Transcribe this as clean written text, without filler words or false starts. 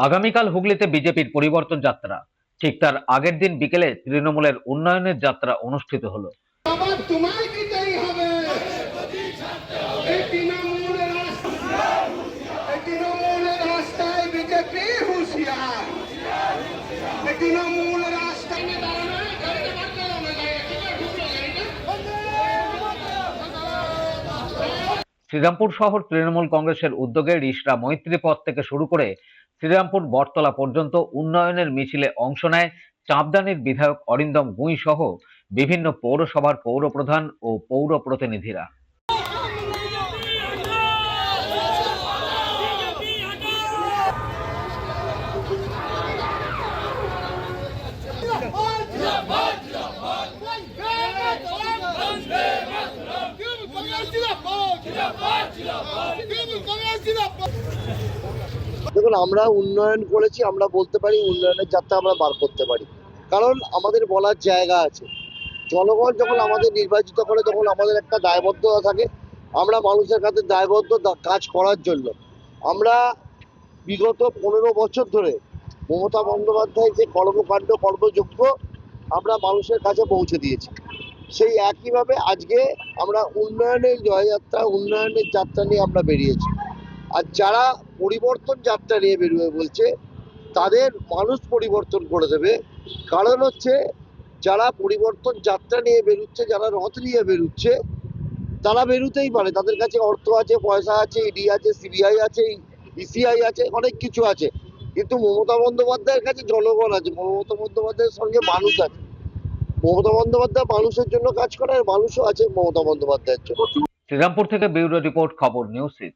আগামীকাল হুগলিতে বিজেপির পরিবর্তন যাত্রা। ঠিক তার আগের দিন বিকেলে তৃণমূলের উন্নয়নের যাত্রা অনুষ্ঠিত হলো। আবার তোমায় দিতেই হবে এই তৃণমূলের রাস্তায় বিজেপি হুঁশিয়ার। এই তৃণমূল রাস্তায় শ্রীরামপুর শহর তৃণমূল কংগ্রেসের উদ্যোগে রিষড়া মৈত্রী পথ থেকে শুরু করে শ্রীরামপুর বটতলা পর্যন্ত উন্নয়নের মিছিলে অংশ নেয় চাঁপদানির বিধায়ক অরিন্দম গুঁই সহ বিভিন্ন পৌরসভার পৌরপ্রধান ও পৌর প্রতিনিধিরা। দেখুন, আমরা উন্নয়ন করেছি, আমরা বলতে পারি উন্নয়নের যাত্রা আমরা বার করতে পারি, কারণ আমাদের বলার জায়গা আছে। জনগণ যখন আমাদের নির্বাচিত করে তখন আমাদের একটা দায়বদ্ধতা থাকে, আমরা মানুষের কাছে দায়বদ্ধ কাজ করার জন্য। আমরা বিগত 15 বছর ধরে মমতা বন্দ্যোপাধ্যায় যে কর্মকাণ্ড কর্মযোগ্য আমরা মানুষের কাছে পৌঁছে দিয়েছি। সেই একইভাবে আজকে আমরা উন্নয়নের জয়যাত্রা, উন্নয়নের যাত্রা নিয়ে আমরা বেরিয়েছি। আর যারা পরিবর্তন যাত্রা নিয়ে বেরোবে বলছে, তাদের মানুষ পরিবর্তন করে দেবে। কারণ হচ্ছে, যারা পরিবর্তন যাত্রা নিয়ে বেরোচ্ছে, যারা রথ নিয়ে বেরোচ্ছে, তারা বেরোতেই পারে, তাদের কাছে অর্থ আছে, পয়সা আছে, ইডি আছে, সিবিআই আছে, ইসিআই আছে, অনেক কিছু আছে। কিন্তু মমতা বন্দ্যোপাধ্যায়ের কাছে জনগণ আছে, মমতা বন্দ্যোপাধ্যায়ের সঙ্গে মানুষ আছে। মমতা বন্দ্যোপাধ্যায় মানুষের জন্য কাজ করে, আর মানুষও আছে মমতা বন্দ্যোপাধ্যায়ের জন্য। শ্রীরামপুর থেকে ব্যুরো রিপোর্ট, খবর নিউজ 6।